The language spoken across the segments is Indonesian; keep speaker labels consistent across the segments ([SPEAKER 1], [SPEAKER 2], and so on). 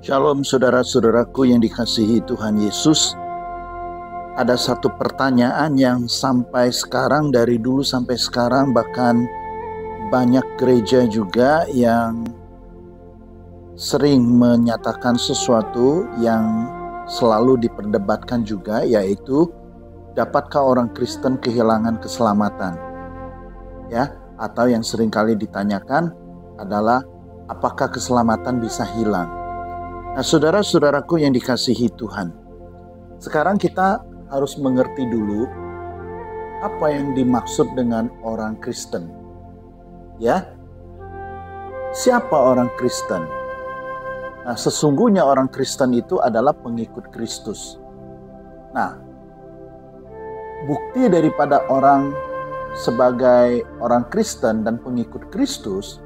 [SPEAKER 1] Shalom saudara-saudaraku yang dikasihi Tuhan Yesus. Ada satu pertanyaan yang sampai sekarang, dari dulu sampai sekarang, bahkan banyak gereja juga yang sering menyatakan sesuatu yang selalu diperdebatkan juga, yaitu dapatkah orang Kristen kehilangan keselamatan? Ya, atau yang sering kali ditanyakan adalah apakah keselamatan bisa hilang? Nah, saudara-saudaraku yang dikasihi Tuhan, sekarang kita harus mengerti dulu apa yang dimaksud dengan orang Kristen. Ya, siapa orang Kristen? Nah, sesungguhnya orang Kristen itu adalah pengikut Kristus. Nah, bukti daripada orang sebagai orang Kristen dan pengikut Kristus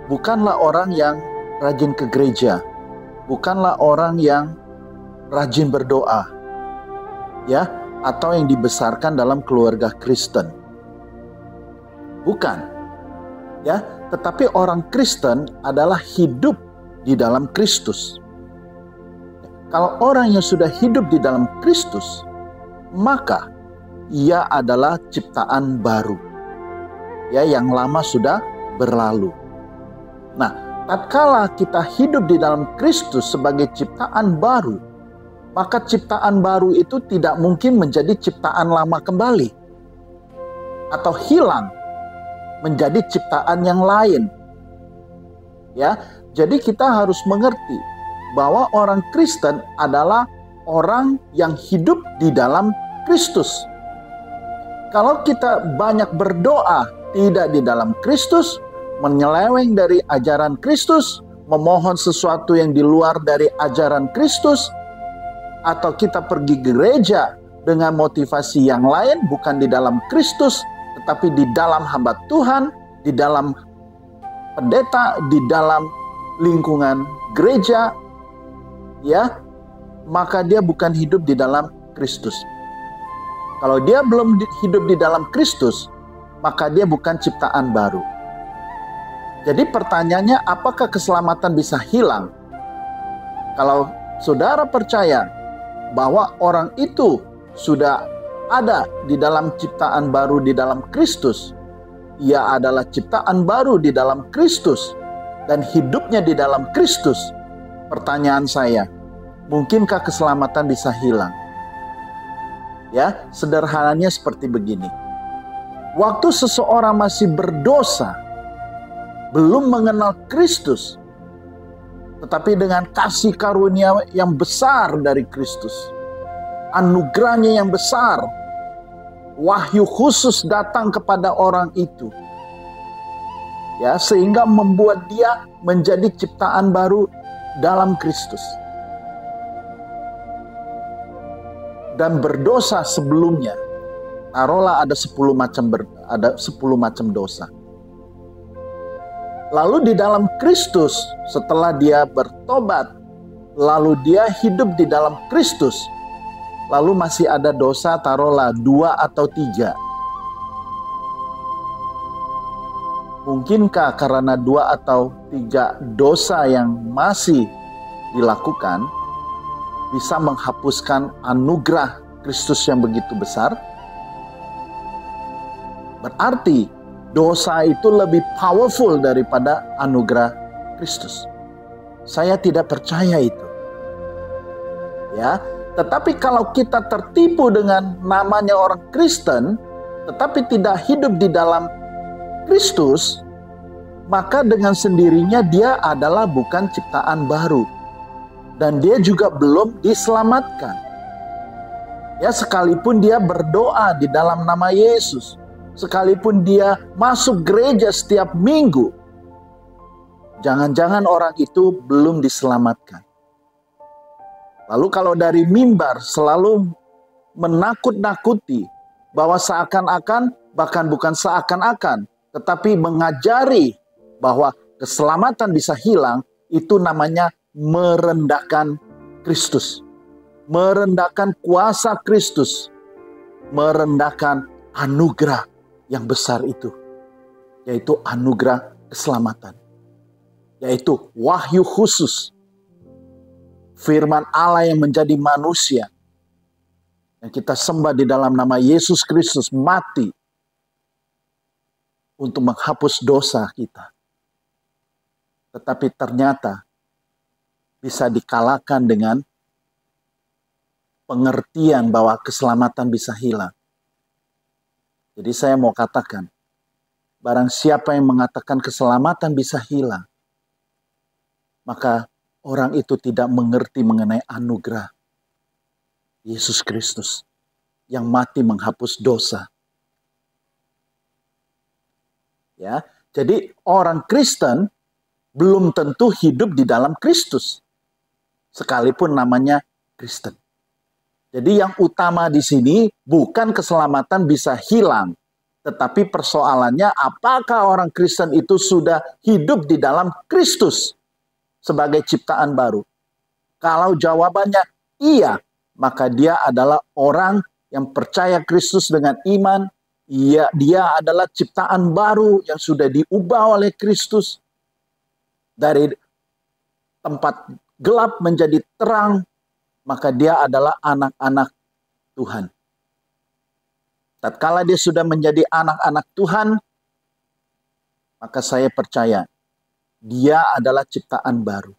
[SPEAKER 1] bukanlah orang yang rajin ke gereja, bukanlah orang yang rajin berdoa, ya, atau yang dibesarkan dalam keluarga Kristen. Bukan, ya, tetapi orang Kristen adalah hidup di dalam Kristus. Kalau orang yang sudah hidup di dalam Kristus, maka ia adalah ciptaan baru. Ya, yang lama sudah berlalu. Nah, tatkala kita hidup di dalam Kristus sebagai ciptaan baru, maka ciptaan baru itu tidak mungkin menjadi ciptaan lama kembali atau hilang menjadi ciptaan yang lain. Ya, jadi kita harus mengerti bahwa orang Kristen adalah orang yang hidup di dalam Kristus. Kalau kita banyak berdoa tidak di dalam Kristus, menyeleweng dari ajaran Kristus, memohon sesuatu yang di luar dari ajaran Kristus, atau kita pergi gereja dengan motivasi yang lain, bukan di dalam Kristus, tetapi di dalam hamba Tuhan, di dalam pendeta, di dalam lingkungan gereja, ya, maka dia bukan hidup di dalam Kristus. Kalau dia belum hidup di dalam Kristus, maka dia bukan ciptaan baru. Jadi pertanyaannya, apakah keselamatan bisa hilang? Kalau saudara percaya bahwa orang itu sudah ada di dalam ciptaan baru di dalam Kristus, ia adalah ciptaan baru di dalam Kristus dan hidupnya di dalam Kristus, pertanyaan saya, mungkinkah keselamatan bisa hilang? Ya, sederhananya seperti begini. Waktu seseorang masih berdosa, belum mengenal Kristus, tetapi dengan kasih karunia yang besar dari Kristus, anugerahnya yang besar, wahyu khusus datang kepada orang itu, ya, sehingga membuat dia menjadi ciptaan baru dalam Kristus. Dan berdosa sebelumnya, taruhlah ada 10 macam dosa. Lalu di dalam Kristus, setelah dia bertobat, lalu dia hidup di dalam Kristus, lalu masih ada dosa, taruhlah 2 atau 3. Mungkinkah karena 2 atau 3 dosa yang masih dilakukan bisa menghapuskan anugerah Kristus yang begitu besar? Berarti dosa itu lebih powerful daripada anugerah Kristus. Saya tidak percaya itu. Ya, tetapi kalau kita tertipu dengan namanya orang Kristen, tetapi tidak hidup di dalam Kristus, maka dengan sendirinya dia adalah bukan ciptaan baru. Dan dia juga belum diselamatkan. Ya, sekalipun dia berdoa di dalam nama Yesus, sekalipun dia masuk gereja setiap minggu, jangan-jangan orang itu belum diselamatkan. Lalu kalau dari mimbar selalu menakut-nakuti bahwa seakan-akan, bahkan bukan seakan-akan, tetapi mengajari bahwa keselamatan bisa hilang, itu namanya merendahkan Kristus, merendahkan kuasa Kristus, merendahkan anugerah yang besar itu, yaitu anugerah keselamatan, yaitu wahyu khusus firman Allah yang menjadi manusia, yang kita sembah di dalam nama Yesus Kristus, mati untuk menghapus dosa kita. Tetapi ternyata bisa dikalahkan dengan pengertian bahwa keselamatan bisa hilang. Jadi saya mau katakan, barang siapa yang mengatakan keselamatan bisa hilang, maka orang itu tidak mengerti mengenai anugerah Yesus Kristus yang mati menghapus dosa. Ya, jadi orang Kristen belum tentu hidup di dalam Kristus, sekalipun namanya Kristen. Jadi yang utama di sini bukan keselamatan bisa hilang, tetapi persoalannya apakah orang Kristen itu sudah hidup di dalam Kristus sebagai ciptaan baru. Kalau jawabannya iya, maka dia adalah orang yang percaya Kristus dengan iman. Dia adalah ciptaan baru yang sudah diubah oleh Kristus dari tempat gelap menjadi terang. Maka dia adalah anak-anak Tuhan. Tatkala dia sudah menjadi anak-anak Tuhan, maka saya percaya dia adalah ciptaan baru.